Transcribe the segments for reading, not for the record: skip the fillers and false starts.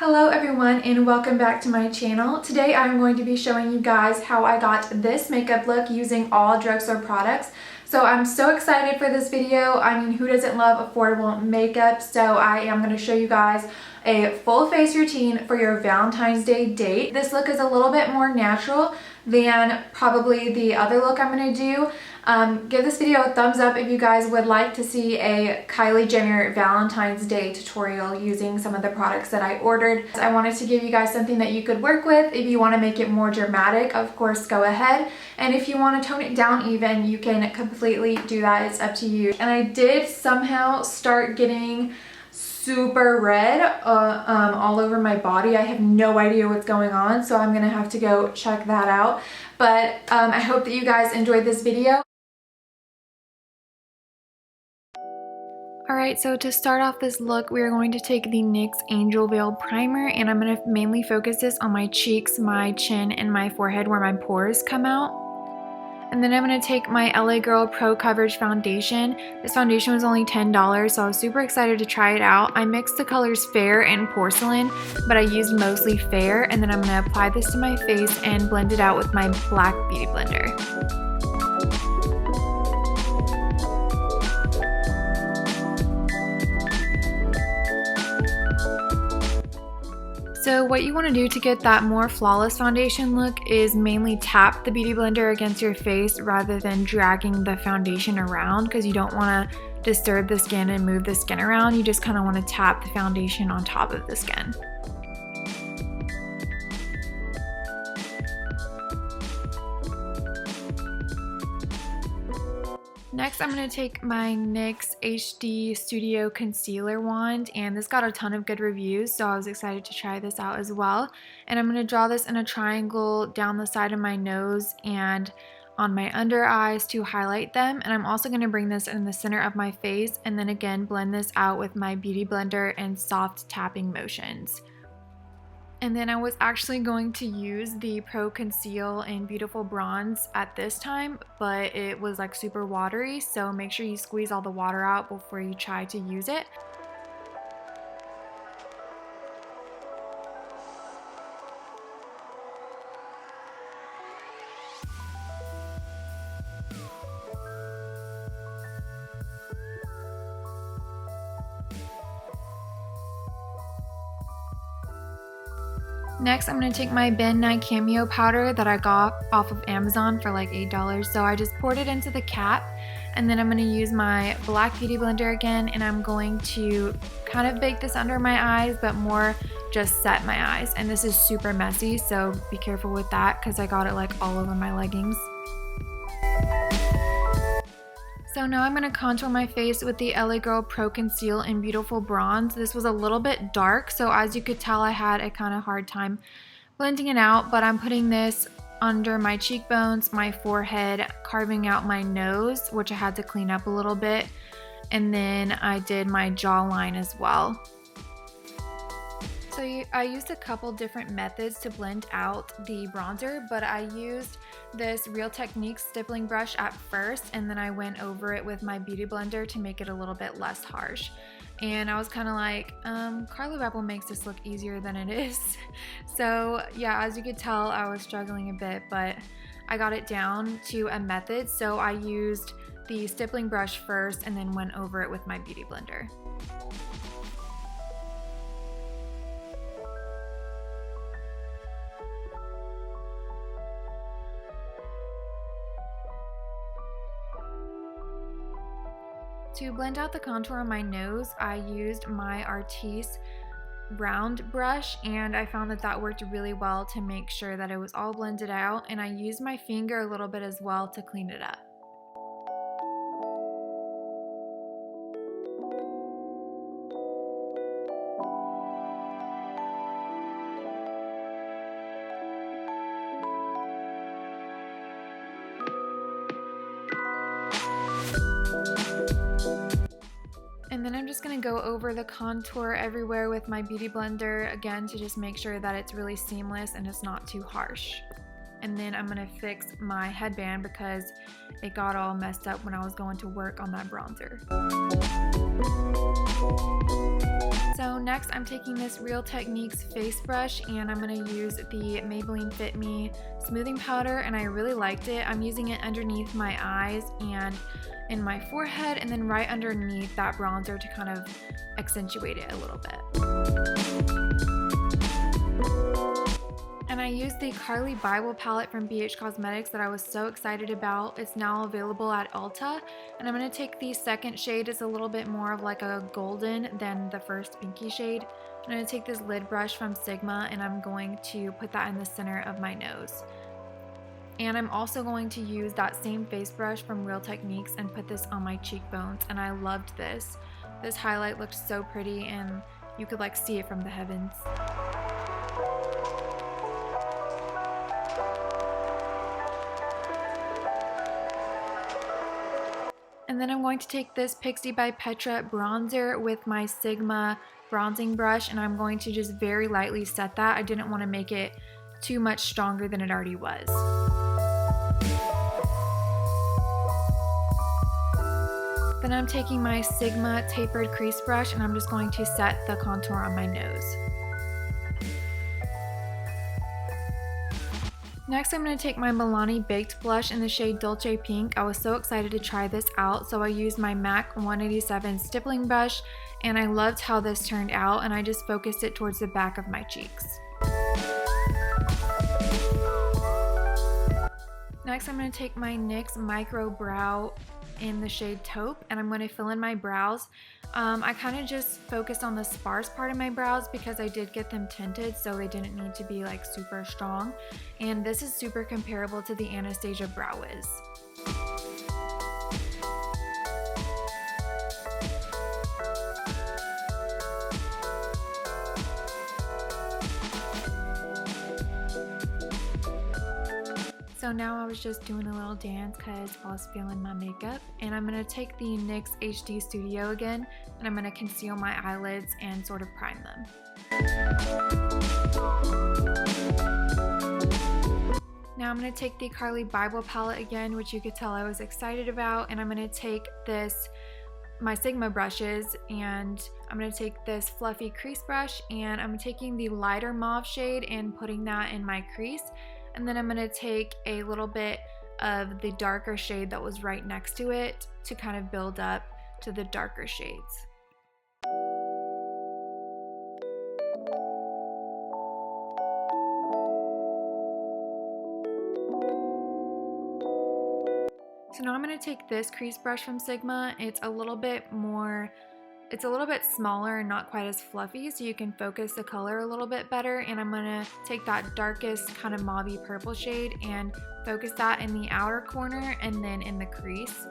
Hello everyone and welcome back to my channel. Today I'm going to be showing you guys how I got this makeup look using all drugstore products. So I'm so excited for this video. I mean, who doesn't love affordable makeup? So I am going to show you guys a full face routine for your Valentine's Day date. This look is a little bit more natural than probably the other look I'm going to do. Give this video a thumbs up if you guys would like to see a Kylie Jenner Valentine's Day tutorial using some of the products that I ordered. I wanted to give you guys something that you could work with. If you want to make it more dramatic, of course, go ahead. And if you want to tone it down even, you can completely do that. It's up to you. And I did somehow start getting super red all over my body. I have no idea what's going on, so I'm gonna have to go check that out. But I hope that you guys enjoyed this video. Alright, so to start off this look, we are going to take the NYX Angel Veil Primer, and I'm going to mainly focus this on my cheeks, my chin, and my forehead where my pores come out. And then I'm going to take my LA Girl Pro Coverage Foundation. This foundation was only $10, so I was super excited to try it out. I mixed the colors Fair and Porcelain, but I used mostly Fair, and then I'm going to apply this to my face and blend it out with my black beauty blender. So what you want to do to get that more flawless foundation look is mainly tap the beauty blender against your face rather than dragging the foundation around, because you don't want to disturb the skin and move the skin around. You just kind of want to tap the foundation on top of the skin. Next, I'm going to take my NYX HD Studio Concealer Wand, and this got a ton of good reviews, so I was excited to try this out as well. And I'm going to draw this in a triangle down the side of my nose and on my under eyes to highlight them. And I'm also going to bring this in the center of my face, and then again blend this out with my beauty blender and soft tapping motions. And then I was actually going to use the Pro Conceal and Beautiful Bronze at this time, but it was like super watery, so make sure you squeeze all the water out before you try to use it. Next, I'm going to take my Nye Cameo Powder that I got off of Amazon for like $8. So I just poured it into the cap, and then I'm going to use my black beauty blender again, and I'm going to kind of bake this under my eyes, but more just set my eyes. And this is super messy, so be careful with that because I got it like all over my leggings. So now I'm going to contour my face with the LA Girl Pro Conceal and Beautiful Bronze. This was a little bit dark, so as you could tell I had a kind of hard time blending it out, but I'm putting this under my cheekbones, my forehead, carving out my nose, which I had to clean up a little bit, and then I did my jawline as well. So I used a couple different methods to blend out the bronzer, but I used this Real Techniques stippling brush at first, and then I went over it with my beauty blender to make it a little bit less harsh. And I was kind of like, Bybel makes this look easier than it is. So yeah, as you could tell, I was struggling a bit, but I got it down to a method. So I used the stippling brush first and then went over it with my beauty blender. To blend out the contour on my nose, I used my Artis round brush, and I found that that worked really well to make sure that it was all blended out, and I used my finger a little bit as well to clean it up. And then I'm just going to go over the contour everywhere with my beauty blender again to just make sure that it's really seamless and it's not too harsh. And then I'm going to fix my headband because it got all messed up when I was going to work on that bronzer. So next I'm taking this Real Techniques face brush and I'm going to use the Maybelline Fit Me smoothing powder, and I really liked it. I'm using it underneath my eyes and in my forehead, and then right underneath that bronzer to kind of accentuate it a little bit. And I used the Carli Bybel palette from BH Cosmetics that I was so excited about. It's now available at Ulta. And I'm going to take the second shade. It's a little bit more of like a golden than the first pinky shade. I'm going to take this lid brush from Sigma and I'm going to put that in the center of my nose. And I'm also going to use that same face brush from Real Techniques and put this on my cheekbones. And I loved this. This highlight looked so pretty and you could like see it from the heavens. And then I'm going to take this Pixi by Petra bronzer with my Sigma bronzing brush, and I'm going to just very lightly set that. I didn't want to make it too much stronger than it already was. Then I'm taking my Sigma tapered crease brush and I'm just going to set the contour on my nose. Next, I'm going to take my Milani Baked Blush in the shade Dolce Pink. I was so excited to try this out, so I used my MAC 187 stippling brush, and I loved how this turned out, and I just focused it towards the back of my cheeks. Next, I'm going to take my NYX Micro Brow in the shade Taupe, and I'm going to fill in my brows. I kind of just focused on the sparse part of my brows because I did get them tinted, so they didn't need to be like super strong. And this is super comparable to the Anastasia Brow Wiz. So now I was just doing a little dance because I was feeling my makeup, and I'm going to take the NYX HD Studio again and I'm going to conceal my eyelids and sort of prime them. Now I'm going to take the Carli Bybel palette again, which you could tell I was excited about, and I'm going to take my Sigma brushes, and I'm going to take this fluffy crease brush, and I'm taking the lighter mauve shade and putting that in my crease. And then I'm going to take a little bit of the darker shade that was right next to it to kind of build up to the darker shades. So now I'm going to take this crease brush from Sigma. It's a little bit smaller and not quite as fluffy, so you can focus the color a little bit better. And I'm going to take that darkest kind of mauvey purple shade and focus that in the outer corner and then in the crease.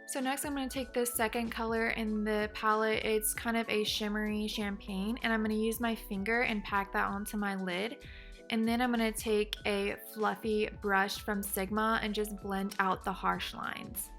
So next I'm going to take this second color in the palette. It's kind of a shimmery champagne, and I'm going to use my finger and pack that onto my lid. And then I'm going to take a fluffy brush from Sigma and just blend out the harsh lines.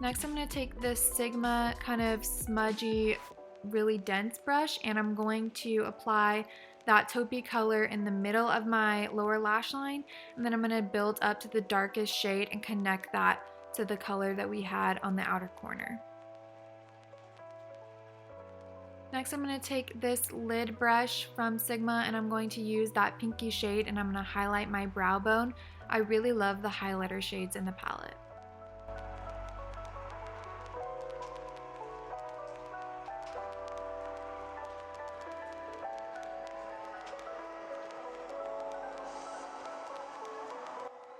Next, I'm going to take this Sigma kind of smudgy, really dense brush, and I'm going to apply that taupey color in the middle of my lower lash line, and then I'm going to build up to the darkest shade and connect that to the color that we had on the outer corner. Next, I'm going to take this lid brush from Sigma and I'm going to use that pinky shade and I'm going to highlight my brow bone. I really love the highlighter shades in the palette.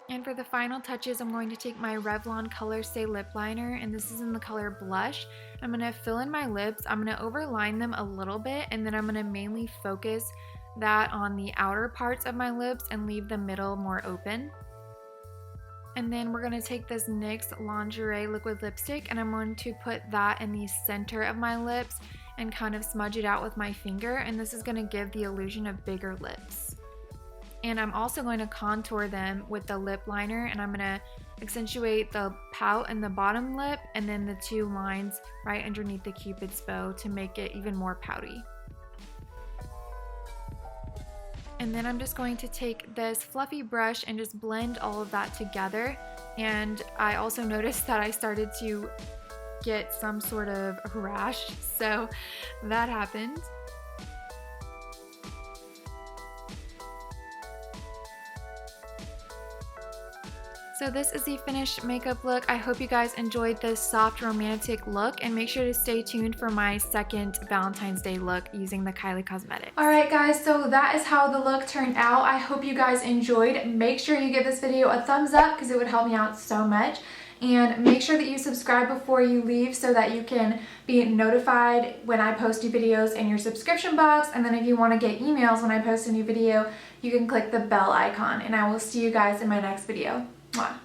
And for the final touches, I'm going to take my Revlon Colorstay lip liner, and this is in the color Blush. I'm going to fill in my lips. I'm going to overline them a little bit, and then I'm going to mainly focus that on the outer parts of my lips and leave the middle more open. And then we're going to take this NYX Lingerie liquid lipstick, and I'm going to put that in the center of my lips and kind of smudge it out with my finger, and this is going to give the illusion of bigger lips. And I'm also going to contour them with the lip liner, and I'm going to accentuate the pout in the bottom lip and then the two lines right underneath the Cupid's bow to make it even more pouty. And then I'm just going to take this fluffy brush and just blend all of that together. And I also noticed that I started to get some sort of rash, so that happened. So this is the finished makeup look. I hope you guys enjoyed this soft romantic look, and make sure to stay tuned for my second Valentine's Day look using the Kylie Cosmetics. Alright guys, so that is how the look turned out. I hope you guys enjoyed. Make sure you give this video a thumbs up because it would help me out so much. And make sure that you subscribe before you leave so that you can be notified when I post new videos in your subscription box. And then if you want to get emails when I post a new video, you can click the bell icon. And I will see you guys in my next video. Mwah.